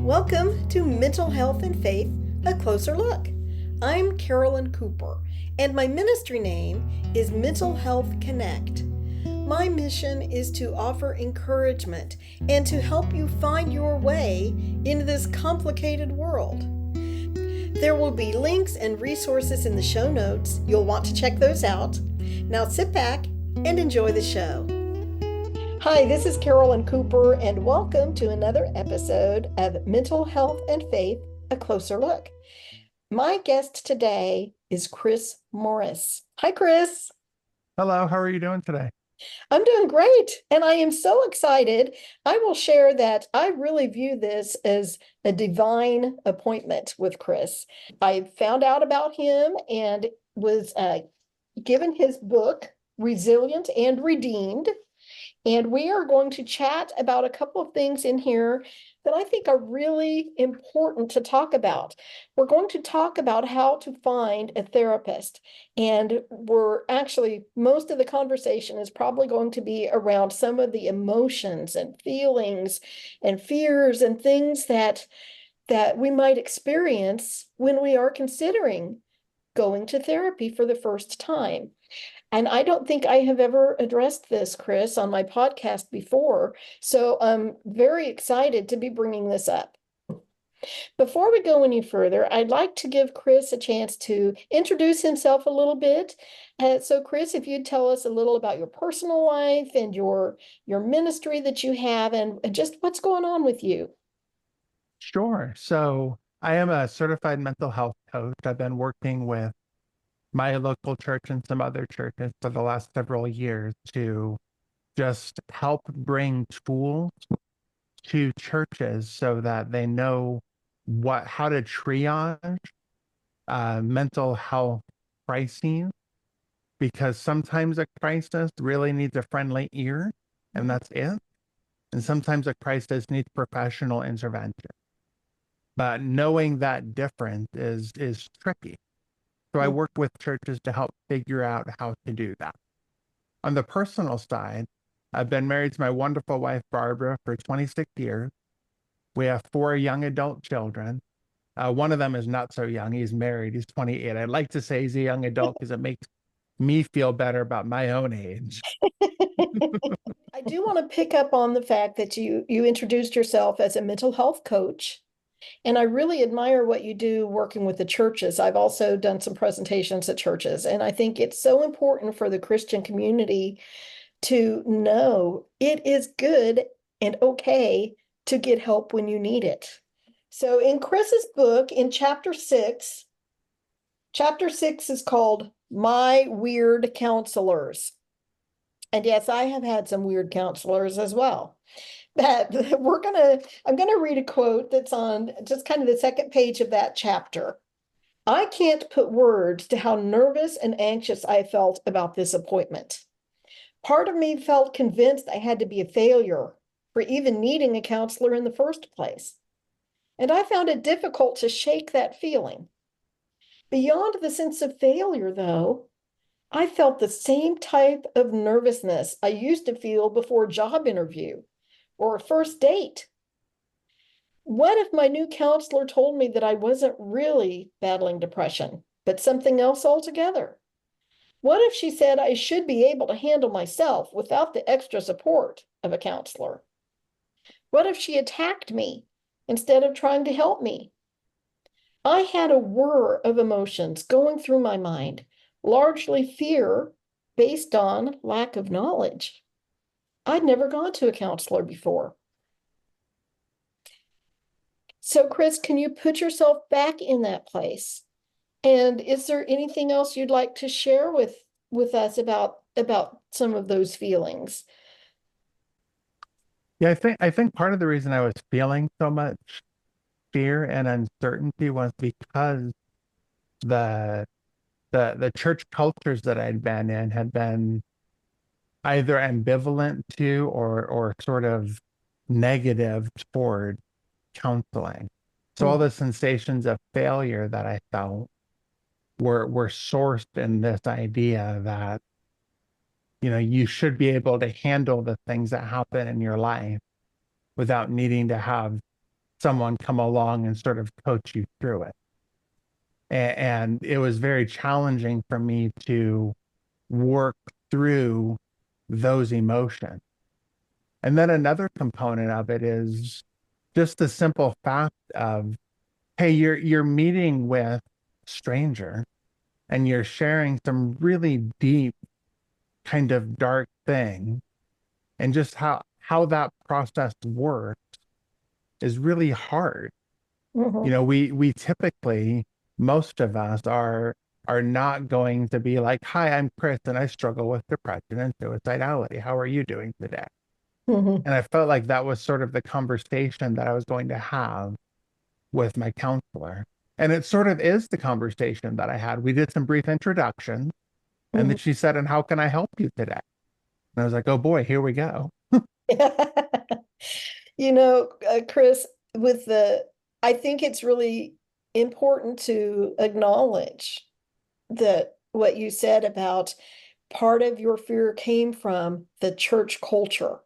Welcome to Mental Health and Faith, a closer look. I'm Carolyn Cooper, and my ministry name is Mental Health Connect. My mission is to offer encouragement and to help you find your way into this complicated world. There will be links and resources in the show notes. You'll want to check those out. Now sit back and enjoy the show. Hi, this is Carolyn Cooper, and welcome to another episode of Mental Health and Faith, a closer look. My guest today is Chris Morris. Hi, Chris. Hello, how are you doing today? I'm doing great, and I am so excited. I will share that I really view this as a divine appointment with Chris. I found out about him and was given his book, Resilient and Redeemed. And we are going to chat about a couple of things in here that I think are really important to talk about. We're going to talk about how to find a therapist. And most of the conversation is probably going to be around some of the emotions and feelings and fears and things that we might experience when we are considering going to therapy for the first time. And I don't think I have ever addressed this, Chris, on my podcast before. So I'm very excited to be bringing this up. Before we go any further, I'd like to give Chris a chance to introduce himself a little bit. So Chris, if you'd tell us a little about your personal life and your ministry that you have and just what's going on with you. Sure. So I am a certified mental health coach. I've been working with my local church and some other churches for the last several years to just help bring tools to churches so that they know how to triage mental health crises, because sometimes a crisis really needs a friendly ear, and that's it. And sometimes a crisis needs professional intervention. But knowing that difference is tricky. So I work with churches to help figure out how to do that. On the personal side, I've been married to my wonderful wife, Barbara, for 26 years. We have 4 young adult children. One of them is not so young. He's married. He's 28. I'd like to say he's a young adult because it makes me feel better about my own age. I do want to pick up on the fact that you introduced yourself as a mental health coach. And I really admire what you do working with the churches. I've also done some presentations at churches, and I think it's so important for the Christian community to know it is good and okay to get help when you need it. So in Chris's book, in chapter 6 is called My Weird Counselors. And yes, I have had some weird counselors as well. I'm gonna read a quote that's on just kind of the second page of that chapter. I can't put words to how nervous and anxious I felt about this appointment. Part of me felt convinced I had to be a failure for even needing a counselor in the first place. And I found it difficult to shake that feeling. Beyond the sense of failure, though, I felt the same type of nervousness I used to feel before a job interview or a first date. What if my new counselor told me that I wasn't really battling depression, but something else altogether? What if she said I should be able to handle myself without the extra support of a counselor? What if she attacked me instead of trying to help me? I had a whir of emotions going through my mind, largely fear based on lack of knowledge. I'd never gone to a counselor before. So, Chris, can you put yourself back in that place? And is there anything else you'd like to share with us about some of those feelings? Yeah, I think part of the reason I was feeling so much fear and uncertainty was because the the church cultures that I'd been in had been either ambivalent to or sort of negative toward counseling. So all the sensations of failure that I felt were sourced in this idea that, you know, you should be able to handle the things that happen in your life without needing to have someone come along and sort of coach you through it. And it was very challenging for me to work through those emotions. And then another component of it is just the simple fact of, hey, you're meeting with a stranger and you're sharing some really deep kind of dark thing, and just how that process works is really hard. Mhm. We typically, most of us are not going to be like, hi, I'm Chris and I struggle with depression and suicidality. How are you doing today? Mhm. And I felt like that was sort of the conversation that I was going to have with my counselor. And it sort of is the conversation that I had. We did some brief introductions, and then Mhm. she said, and how can I help you today? And I was like, oh boy, here we go. Chris, I think it's really important to acknowledge that what you said about part of your fear came from the church culture.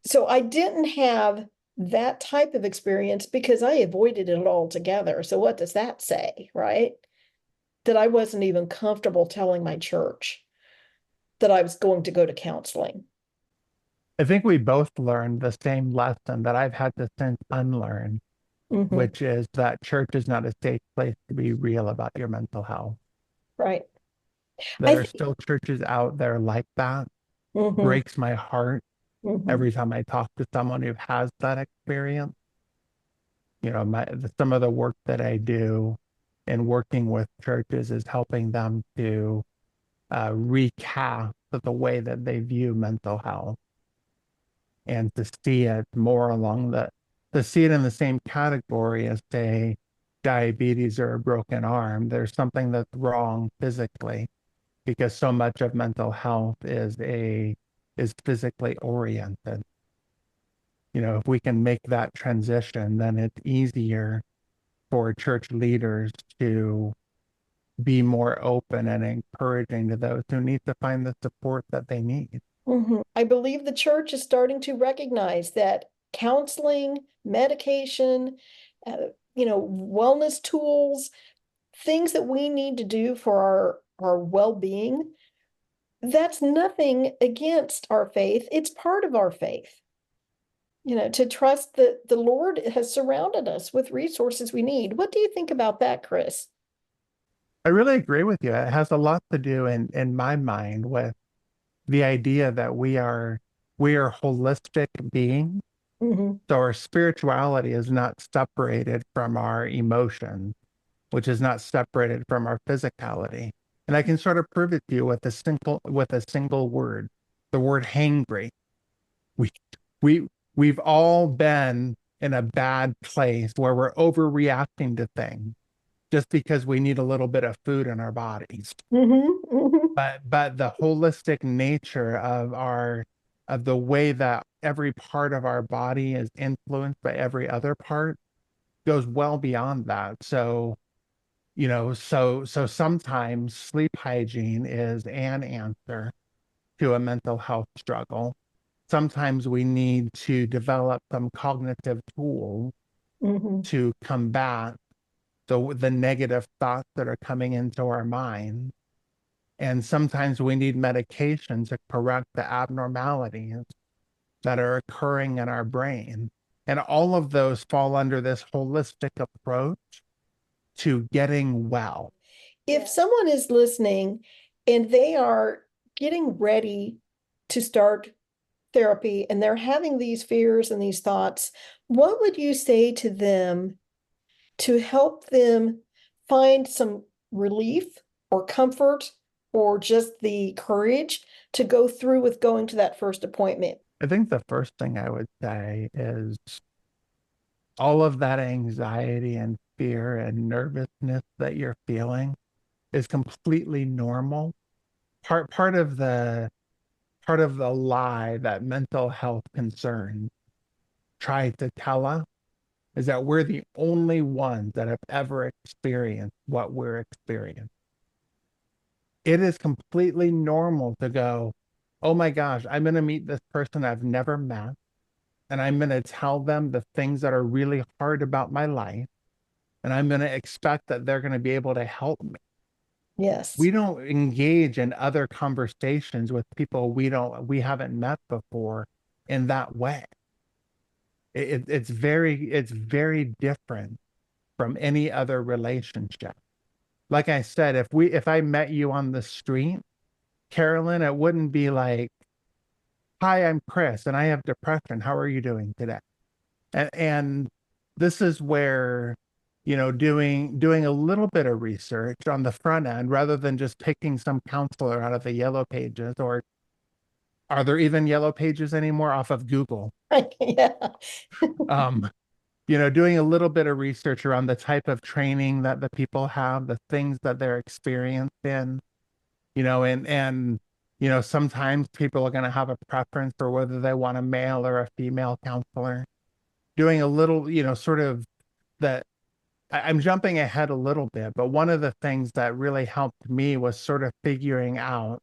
So I didn't have that type of experience because I avoided it altogether. So what does that say, right? That I wasn't even comfortable telling my church that I was going to go to counseling. I think we both learned the same lesson that I've had to since unlearn, Hmm. which is that church is not a safe place to be real about your mental health. Right. I There are think. still churches out there like that. Hmm. Breaks my heart Hmm. every time I talk to someone who has that experience. Some of the work that I do in working with churches is helping them to recast the way that they view mental health, and to see it more along to see it in the same category as, say, diabetes or a broken arm. There's something that's wrong physically, because so much of mental health is physically oriented. If we can make that transition, then it's easier for church leaders to be more open and encouraging to those who need to find the support that they need. Hmm. I believe the church is starting to recognize that counseling, medication, uh, wellness tools, things that we need to do for our well-being, that's nothing against our faith. It's part of our faith. To trust that the Lord has surrounded us with resources we need. What do you think about that, Chris? I really agree with you. It has a lot to do in my mind with the idea that we are holistic beings. Hmm. So our spirituality is not separated from our emotions, which is not separated from our physicality. And I can sort of prove it to you with a single word, the word hangry. We we we've all been in a bad place where we're overreacting to things just because we need a little bit of food in our bodies. Hmm. Hmm. But the holistic nature of the way that every part of our body is influenced by every other part goes well beyond that. So sometimes sleep hygiene is an answer to a mental health struggle. Sometimes we need to develop some cognitive tools Hmm. to combat the negative thoughts that are coming into our mind. And sometimes we need medication to correct the abnormalities that are occurring in our brain. And all of those fall under this holistic approach to getting well. If someone is listening and they are getting ready to start therapy and they're having these fears and these thoughts, what would you say to them to help them find some relief or comfort or just the courage to go through with going to that first appointment? I think the first thing I would say is all of that anxiety and fear and nervousness that you're feeling is completely normal. Part of the lie that mental health concerns try to tell us is that we're the only ones that have ever experienced what we're experiencing. It is completely normal to go, oh my gosh, I'm going to meet this person I've never met. and I'm going to tell them the things that are really hard about my life, and I'm going to expect that they're going to be able to help me. Yes. We don't engage in other conversations with people we haven't met before in that way. It's very different from any other relationship. Like I said, if I met you on the street, Carolyn, it wouldn't be like, "Hi, I'm Chris and I have depression. How are you doing today?" And this is where, doing a little bit of research on the front end rather than just picking some counselor out of the yellow pages, or are there even yellow pages anymore, off of Google? Yeah. Um, doing a little bit of research around the type of training that the people have, the things that they're experienced in, and sometimes people are going to have a preference for whether they want a male or a female counselor. Doing a little, sort of that I'm jumping ahead a little bit, but one of the things that really helped me was sort of figuring out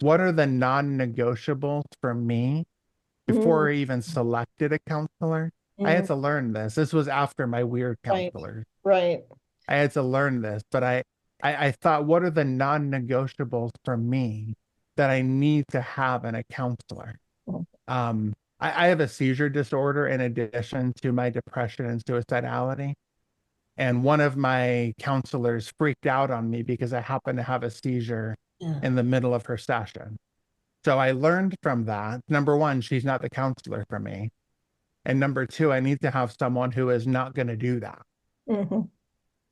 what are the non-negotiables for me Mm, before I even selected a counselor. I had mm, to learn this. This was after my weird right. counselor. Right. I had to learn this, but I thought, what are the non-negotiables for me that I need to have in a counselor? Mm, I have a seizure disorder in addition to my depression and suicidality. And one of my counselors freaked out on me because I happened to have a seizure yeah. in the middle of her session. So I learned from that. Number one, she's not the counselor for me. And number two, I need to have someone who is not going to do that. Mhm,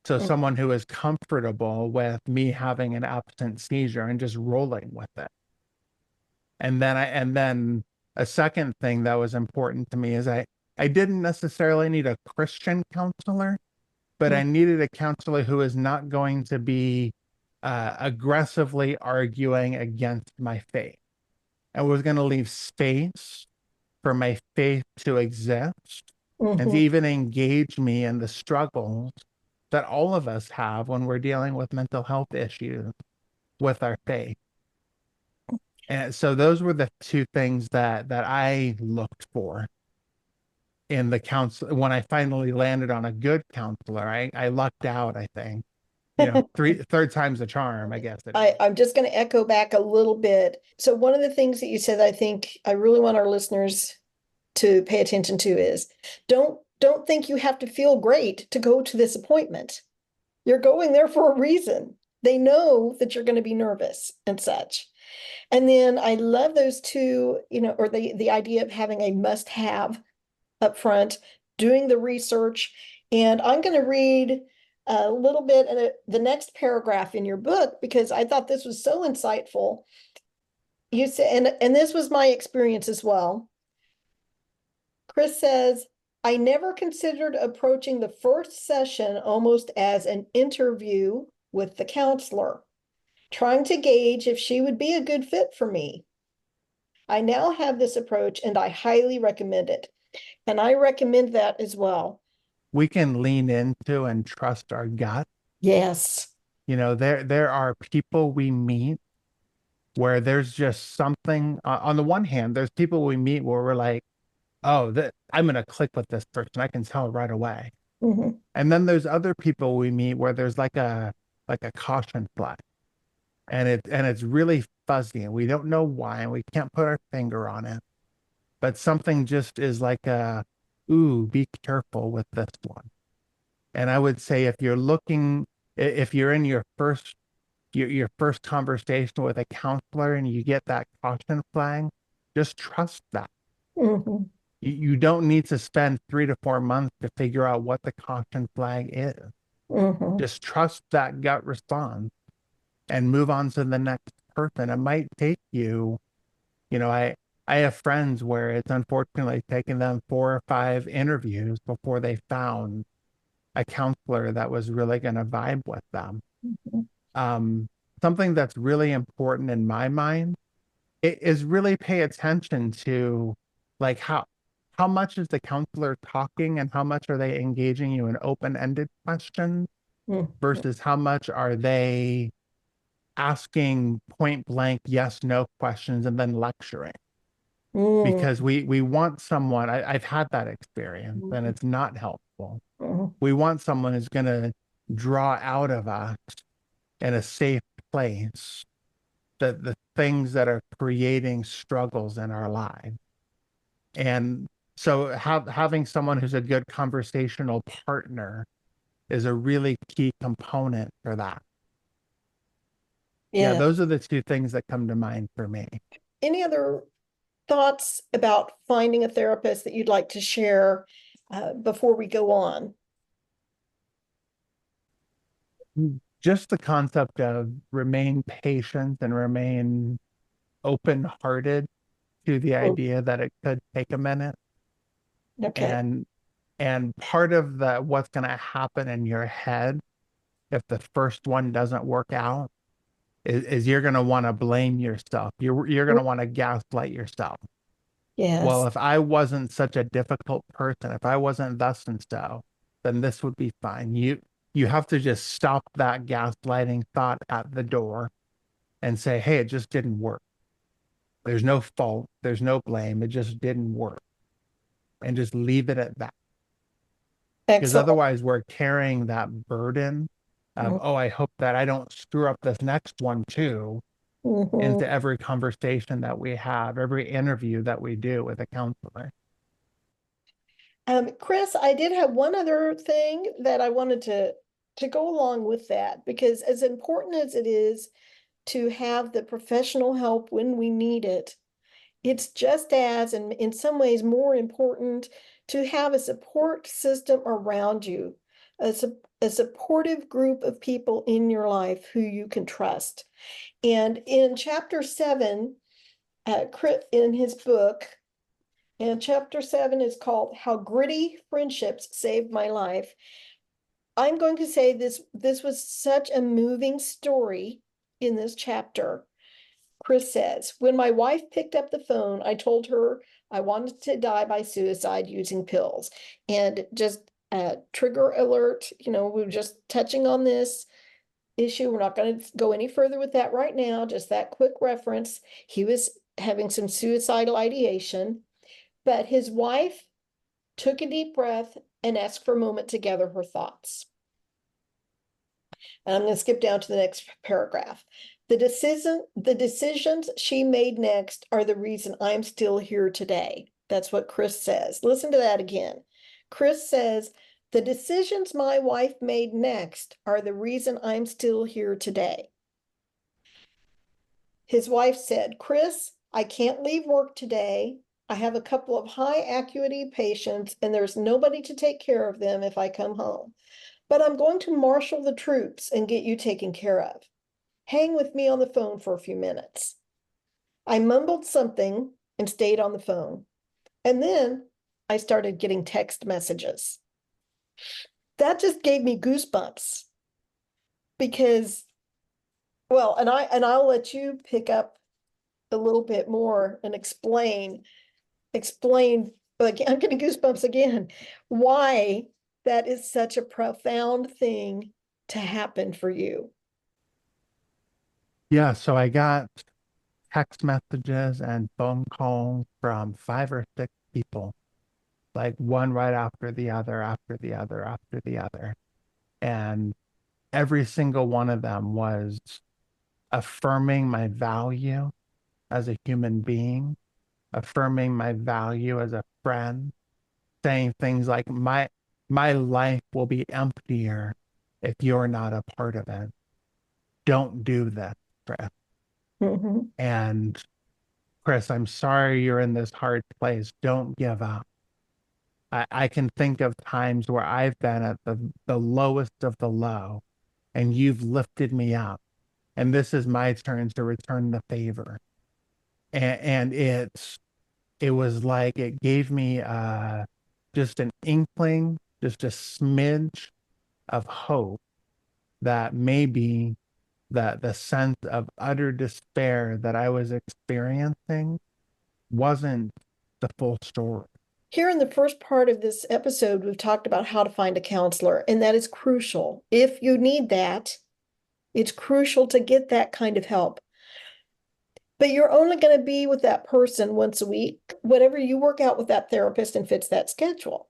So mm, someone who is comfortable with me having an absent seizure and just rolling with it. And then a second thing that was important to me is I didn't necessarily need a Christian counselor, but I mm, needed a counselor who is not going to be aggressively arguing against my faith. I was going to leave space for my faith to exist and to mhm. even engage me in the struggles that all of us have when we're dealing with mental health issues with our faith. And so those were the two things that I looked for in the counsel. When I finally landed on a good counselor, I lucked out, I think. Third time's a charm, I guess it is. I'm just going to echo back a little bit. So one of the things that you said, I think I really want our listeners to pay attention to is don't think you have to feel great to go to this appointment. You're going there for a reason. They know that you're going to be nervous and such. And then I love those two, or the idea of having a must have up front, doing the research. And I'm going to read a little bit of the next paragraph in your book because I thought this was so insightful. You said, and this was my experience as well. Chris says, I never considered approaching the first session almost as an interview with the counselor, trying to gauge if she would be a good fit for me. I now have this approach and I highly recommend it. And I recommend that as well. We can lean into and trust our gut. Yes. There are people we meet where there's just something. On the one hand, there's people we meet where we're like, oh, I'm gonna click with this person. I can tell right away. Mhm. And then there's other people we meet where there's like a caution flag, and it's really fuzzy, and we don't know why, and we can't put our finger on it. But something just is like ooh, be careful with this one. And I would say if you're in your first conversation with a counselor and you get that caution flag, just trust that. Mhm. You don't need to spend 3 to 4 months to figure out what the caution flag is. Mhm. Just trust that gut response and move on to the next person. It might take you, you know, I have friends where it's unfortunately taken them 4 or 5 interviews before they found a counselor that was really going to vibe with them. Mhm. Um, Something that's really important in my mind is really pay attention to, like, how much is the counselor talking and how much are they engaging you in open-ended questions Mhm. versus how much are they asking point blank yes no questions and then lecturing. Mm, because we want someone. I've had that experience, and mhm, it's not helpful. mhm. We want someone who's going to draw out of us in a safe place the things that are creating struggles in our lives. And so having someone who's a good conversational partner is a really key component for that. Yeah, Yeah. those are the two things that come to mind for me. Any other thoughts about finding a therapist that you'd like to share before we go on? Just the concept of remain patient and remain open-hearted to the Mm, idea that it could take a minute. okay. And part of the what's going to happen in your head if the first one doesn't work out is you're going to want to blame yourself. You're going Mm, to want to gaslight yourself. Well, yes. if I wasn't such a difficult person, if I wasn't thus and so, then this would be fine. You have to just stop that gaslighting thought at the door and say, hey, it just didn't work. There's no fault, there's no blame, it just didn't work. And just leave it at that. Because Excellent. otherwise we're carrying that burden of, Mhm, oh, I hope that I don't screw up this next one too, mhm. into every conversation that we have, every interview that we do with a counselor. Chris, I did have one other thing that I wanted to go along with that, because as important as it is to have the professional help when we need it, it's just as, and in some ways more important, to have a support system around you, a supportive group of people in your life who you can trust. And in chapter 7, in his book, and chapter 7 is called How Gritty Friendships Saved My Life. I'm going to say this was such a moving story in this chapter. Chris says, when my wife picked up the phone, I told her I wanted to die by suicide using pills. And just trigger alert, we were just touching on this issue. We're not going to go any further with that right now, just that quick reference. He was having some suicidal ideation, but his wife took a deep breath and asked for a moment to gather her thoughts. And I'm going to skip down to the next paragraph. The decisions she made next are the reason I'm still here today. That's what Chris says. Listen to that again. Chris says, the decisions my wife made next are the reason I'm still here today. His wife said, Chris, I can't leave work today. I have a couple of high acuity patients and there's nobody to take care of them if I come home. But I'm going to marshal the troops and get you taken care of. Hang with me on the phone for a few minutes. I mumbled something and stayed on the phone. And then I started getting text messages. That just gave me goosebumps because, well, and I'll let you pick up a little bit more and explain, like I'm getting goosebumps again, why that is such a profound thing to happen for you. Yeah, so I got text messages and phone calls from 5 or 6 people, like one right after the other, after the other, after the other. And every single one of them was affirming my value as a human being, affirming my value as a friend, saying things like my life will be emptier if you're not a part of it. Don't do this, Chris. Mhm. And Chris, I'm sorry you're in this hard place. Don't give up. I can think of times where I've been at the lowest of the low and you've lifted me up. And this is my turn to return the favor. And it was like it gave me just an inkling, just a smidge of hope that maybe the sense of utter despair that I was experiencing wasn't the full story. Here in the first part of this episode, we've talked about how to find a counselor, and that is crucial. If you need that, it's crucial to get that kind of help. but you're only going to be with that person once a week, whatever you work out with that therapist and fits that schedule.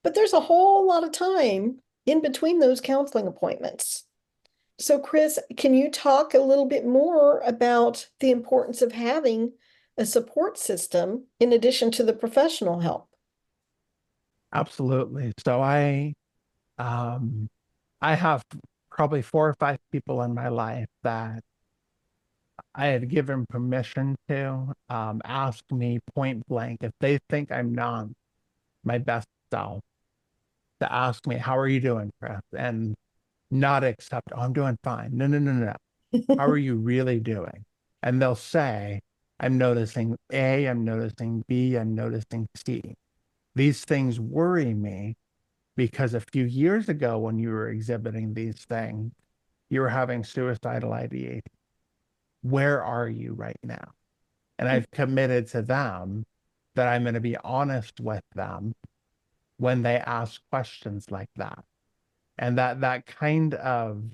But there's a whole lot of time in between those counseling appointments. So, Chris, can you talk a little bit more about the importance of having a support system in addition to the professional help? Absolutely. So um I have probably 4 or 5 people in my life that I had given permission to ask me point blank if they think I'm not my best self, to ask me, how are you doing, Chris? And not accept, oh, I'm doing fine. No, no, no, no. How are you really doing? And they'll say, I'm noticing A, I'm noticing B, I'm noticing C. These things worry me because a few years ago, when you were exhibiting these things, you were having suicidal ideation. Where are you right now? And I've committed to them that I'm going to be honest with them when they ask questions like that. And that kind of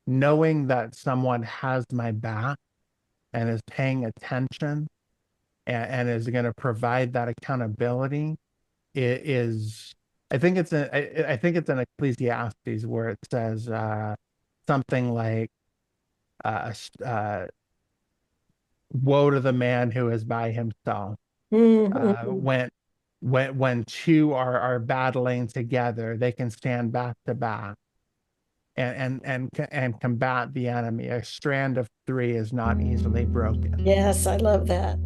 knowing that someone has my back and is paying attention and is going to provide that accountability is I think it's in Ecclesiastes where it says something like uh, uh, woe to the man who is by himself. Mhm. When two are battling together, they can stand back to back and combat the enemy. A strand of three is not easily broken. Yes, I love that.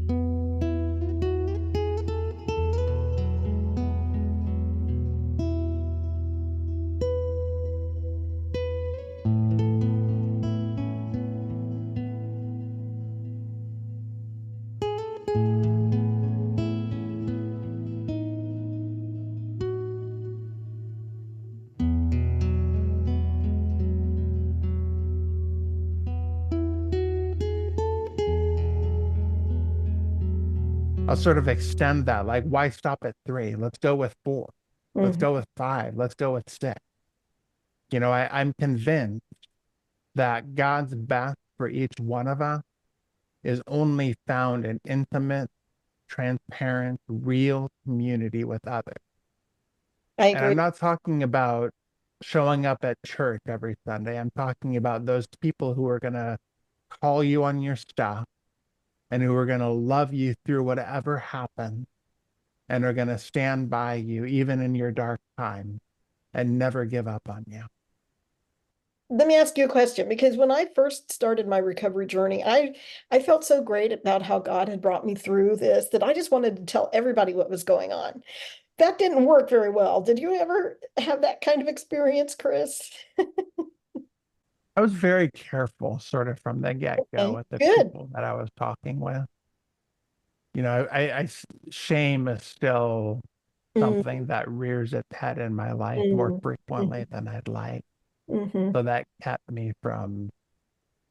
I'll sort of extend that. Like, why stop at three? Let's go with four. Let's Mhm. go with five. Let's go with six. I'm convinced that God's best for each one of us is only found in intimate, transparent, real community with others. I And I'm agree. not talking about showing up at church every Sunday. I'm talking about those people who are going to call you on your stuff and who are going to love you through whatever happens and are going to stand by you even in your dark time and never give up on you. Let me ask you a question because when I first started my recovery journey, I felt so great about how God had brought me through this that I just wanted to tell everybody what was going on. That didn't work very well. Did you ever have that kind of experience, Chris? I was very careful sort of from the get-go Okay, with the good. people that I was talking with. Shame is still Mm, something that rears its head in my life more mm, frequently mm, than I'd like. mhm. So that kept me from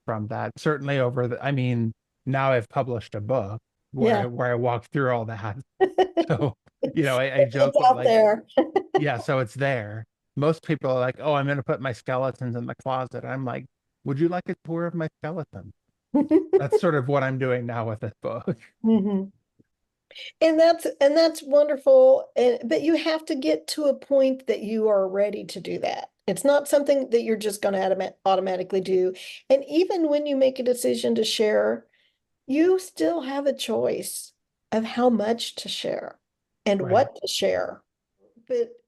that. Certainly I mean, now I've published a book Yeah. where I walk through all that. So, I joke It's with out like, there. yeah, so it's there. Most people are like, oh, I'm going to put my skeletons in the closet. I'm like, would you like a tour of my skeleton? That's sort of what I'm doing now with this book. Mhm. And that's wonderful. But you have to get to a point that you are ready to do that. It's not something that you're just going to automatically do. And even when you make a decision to share, you still have a choice of how much to share and Right. what to share.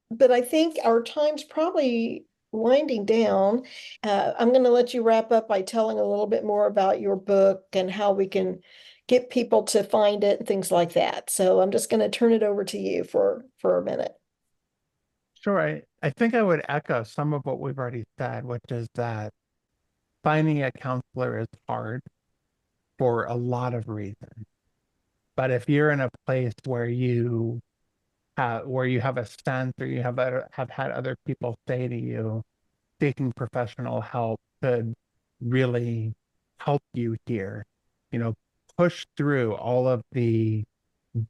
But I think our time's probably winding down. I'm going to let you wrap up by telling a little bit more about your book and how we can get people to find it and things like that. So I'm just going to turn it over to you for a minute. Sure. I think I would echo some of what we've already said, which is that finding a counselor is hard for a lot of reasons. But if you're in a place where you have a sense or have had other people say to you, seeking professional help could really help you here. You know, push through all of the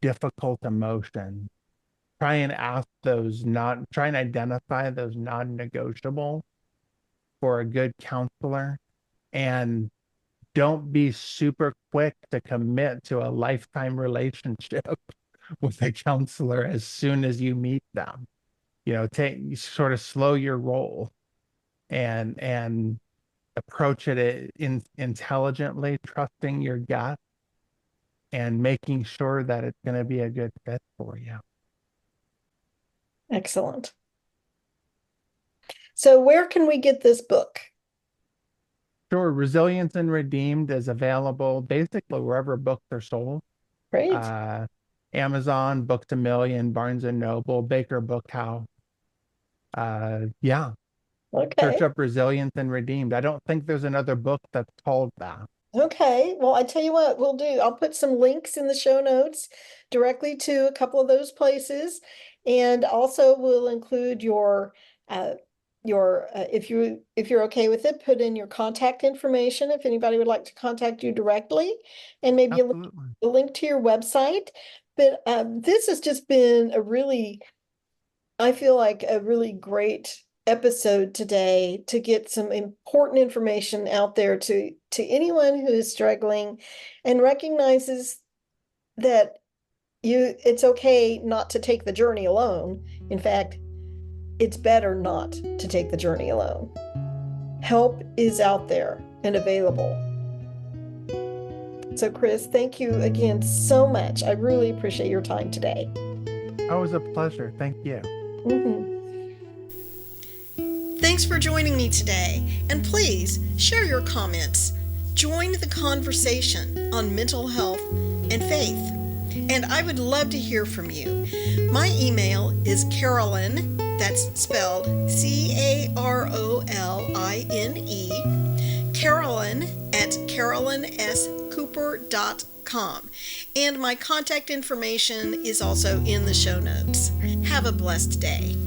difficult emotions. Try and identify those non-negotiables for a good counselor and don't be super quick to commit to a lifetime relationship with a counselor as soon as you meet them. Sort of slow your roll and approach it intelligently, trusting your gut and making sure that it's going to be a good fit for you. Excellent. So where can we get this book? Sure, Resilience and Redeemed is available basically wherever books are sold. Great. Amazon, Books a Million, Barnes and Noble, Baker Bookhouse. Yeah. Okay. Search up Resilience and Redeemed. I don't think there's another book that's called that. Okay. Well, I tell you what we'll do. I'll put some links in the show notes directly to a couple of those places. And also we'll include if you're okay with it, put in your contact information if anybody would like to contact you directly, and maybe Absolutely. a link to your website. But this has just been I feel like a really great episode today to get some important information out there to anyone who is struggling and recognizes that it's okay not to take the journey alone. In fact, it's better not to take the journey alone. Help is out there and available. So Chris, thank you again so much. I really appreciate your time today. It was a pleasure. Thank you. Thanks for joining me today, and please share your comments. Join the conversation on mental health and faith, and I would love to hear from you. My email is Carolyn, that's spelled Caroline, Carolyn at carolinscooper.com, and my contact information is also in the show notes. Have a blessed day.